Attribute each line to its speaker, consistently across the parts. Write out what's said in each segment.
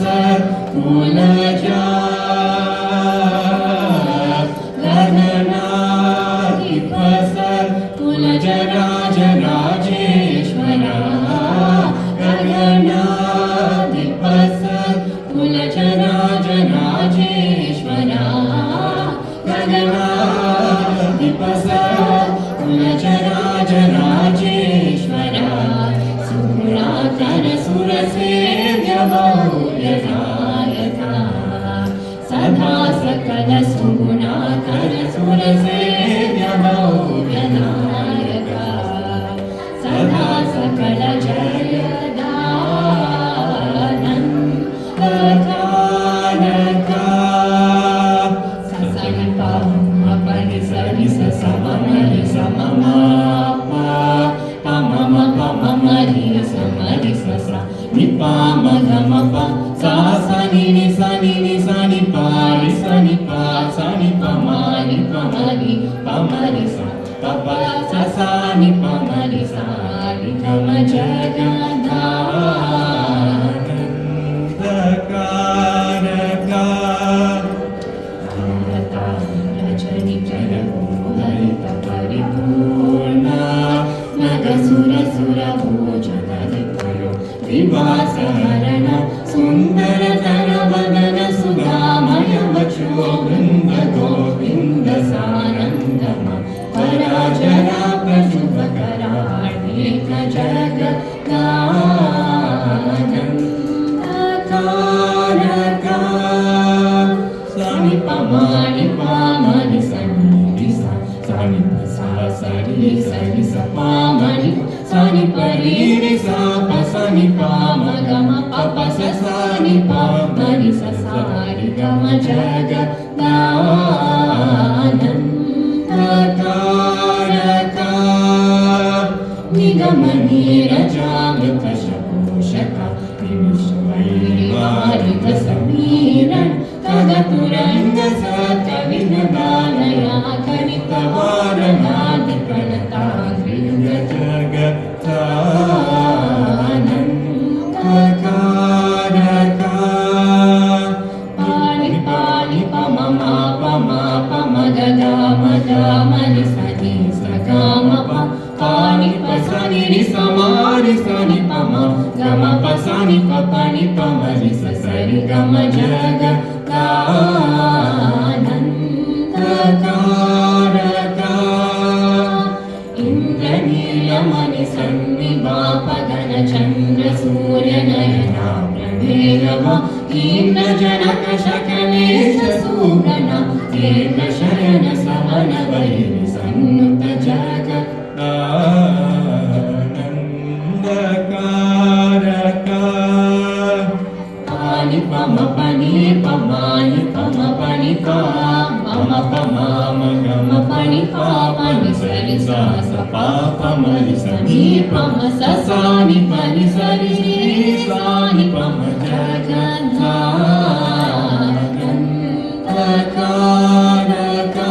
Speaker 1: कुलजा गगनाधिपस कुलज राज राजेश्वरा गगनाधिपस कुलज राज राजेश्वरा गगनाधिपस कुलज राज राजेश्वरा सुराकर सुरसेव्य बहुव्यनायका सदा सकल सुगुणाकर सुरसेव्य बहुव्यनायका सदा सकल जयदानन्दकारका ससनि पमनि सनि सममरि सममापा पमम पममरि समरि ससा निपाम गमप सा सनि नि सनि पारि सनि पा सनि पमानि पमरि पमरि सा पप ससा नि पमरि सा नि गम जगदानन्दकारका अमृता रजनि जगभूहरित परिपूर्ण नग सुर सुर भोजनरिपयो विवासहरण सुन्दर तर वदन सुधामय वचो वृन्द गोविन्द सानन्दम पराजरा प्रशुभकराणेक जगदानन्दकारका सनि पमानि पामनि सनि सा सनि सा सरि सरि स पामनि सनि परि रि सा प सनि पाम गम पप स सनि पामनि स सारि गम जगदानन्दकारका निगम नीरजामृत शकोशक विमुष्वैर्वारित समीरण खगतुरङ्ग सत्कविनदानया कनितवारणादि प्रणताग्रियुग जगदानन्दकारका पानि पानि पममा पमा पम गगा मगा मनि सनि सगाम पानि पसनि रि समारि सनि पम गम पसनि पपनि पमरि सरि गम जगदानन्दकारका इन्द्रनीलमणि सन्निवापगन चन्द्र सूर्यनयना प्रमेयम कीर्ण जनक शकलेश सूरना केन्द्र शयन सवन वैरि सन्नुत जगदानन्दकारका पानि पम पनि पमानि पम पनि पा मम पमाम गम पनि पापनि सरि सा स पापमरि सनि पम ससानि पनि सरि सानि पम जगदानन्दकारका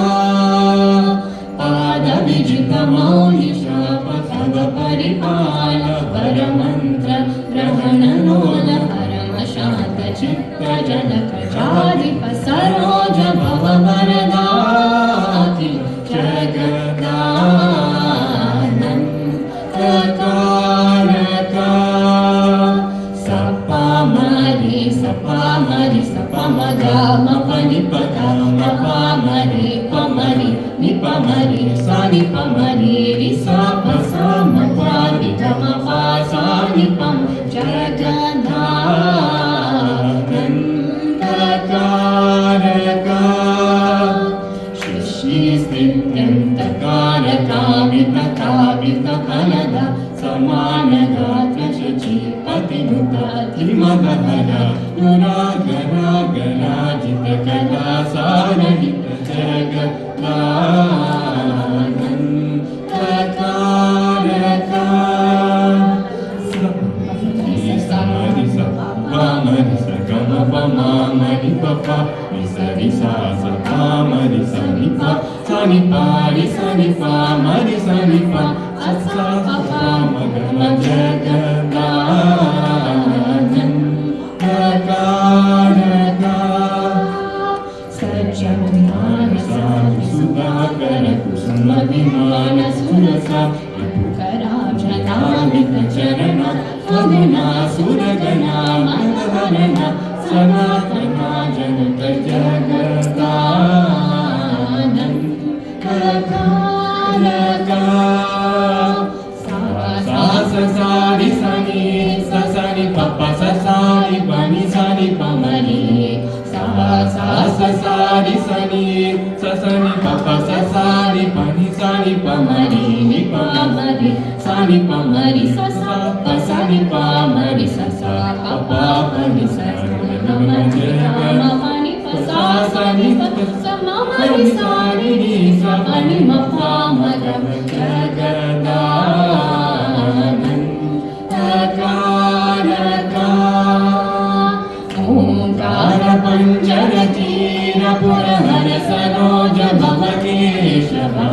Speaker 1: पादविजित मौलि शाप खग परिपाल परमन्त्र ग्रहण लोल परम शान्त चित्त जनक जाधिप सरोज भव वरदाति जगदानन्दकारका सपामरि सपामरि सपमगाम पनि पगाम पामरि पमरि निपमरि सनि पमरि रि सा प साम पारि गम पा सानि पम जगदानन्दकारका शिष्यस्थित्यन्तकारकामितकामित फलद समान गात्र शचीपतिनुता किमगभर दुरागरागराजित कला सारहित जगदानन्दकारका समरि स पामरि स गम पमामरि पप सरि सा स पामरि सनि प सनि पारि सनि पामरि सनि प असा पाम गम जगदानन्दकारका सज्जनमान साधु सुधाकर कुसुम विमान सुरसा रिपुकराजनामित चरण अगुना सुरगना मंदहरना सनातना जनक जगदानंद सारी सनी ससनी पप्पा ससारी बनी सनी पमरी सारी सनी ससनी पप्पा ससारी बनी सनी पमरी नि पमरी सनी पमरी ससा पसनी पमरी ससा पप्पा बनी सनी नमः ममनी पसा सनी पसा ममरी सारी नि सनी मपा मगम ओंकार पंचरतीर पुरहर सरोज भव केशवा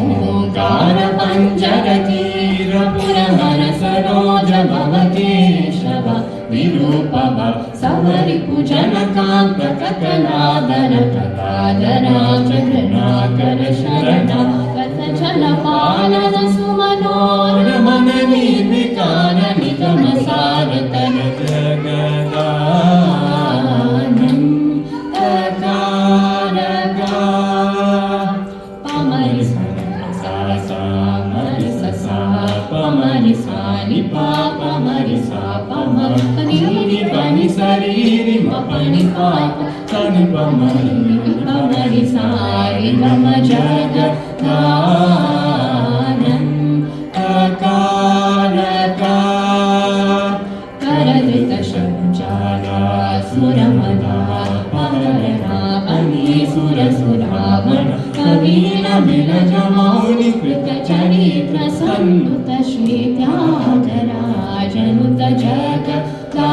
Speaker 1: ओंकार पंचरतीर पुरहर सरोज भव केशवा विरूपव सवरि पूजन कांत ककलादर कलादरा चक्रनाकर शरणा कथ चल पालन सुमनोर मन निर्विकार निगम सार तर पमरि सा पमरि सा नि पमरि सा पमरि पनि शरीरि मपनि पाप तनि पमरि सा गम जगदानंद करदृत शंचाला सुरमदा पहरणा अनि सुरसुरावण कवीन बिरज मौनि कृत चरित्र सन्नुत श्री त्यागराजनुत जगदानंद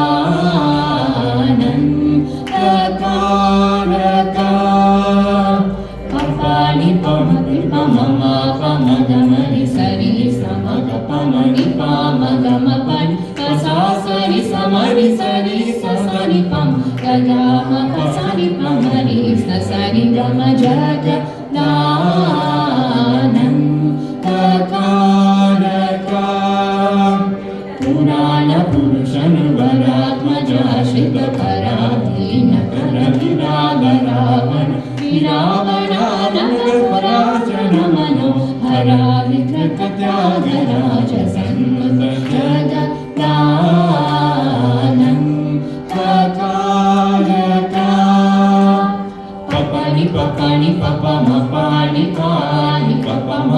Speaker 1: पपानि पमनि पममा पमगमनि सरि समग पमनि पामगम पनि पसा सरि समरि सरि ससरि पम गगम पसरि पमरि ससरि गम जगदानंद पुराण पुरुषन वरात्मजा शिव पराधीन कर विराग रावण विरावणानंद पराचन मनो हरा विकृत त्यागराज सन्नुत जगदानंद पपनि पपनि पपम पानि पानि पपम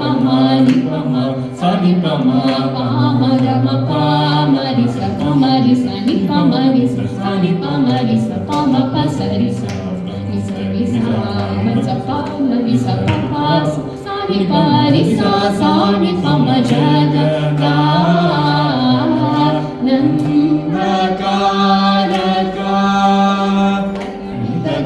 Speaker 1: पमानि पम सनि पम पामगम पामरि सपमरि सनि पमरि सनि पमरि सपम पसरि सनि सरि सपमरि सपपास सनि परि सनि पम जगदानंद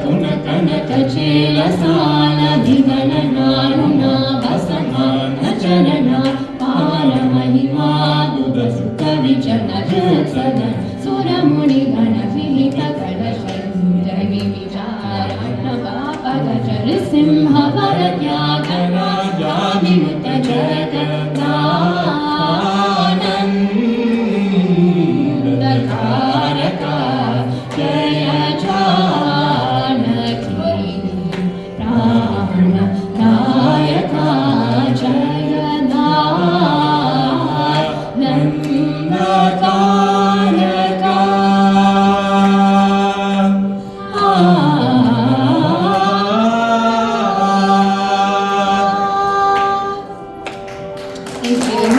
Speaker 1: गुण कनक चेल साल दिगन नारुणा बसमान चरणा पार महिमा दुद सुख विचन सदन सुर मुनि गण विहित कल संजय विचार बाप गजर सिंह वर त्याग राजा विमुत जगदानंद कारका जय नायका जगदानंद कारका
Speaker 2: Thank you.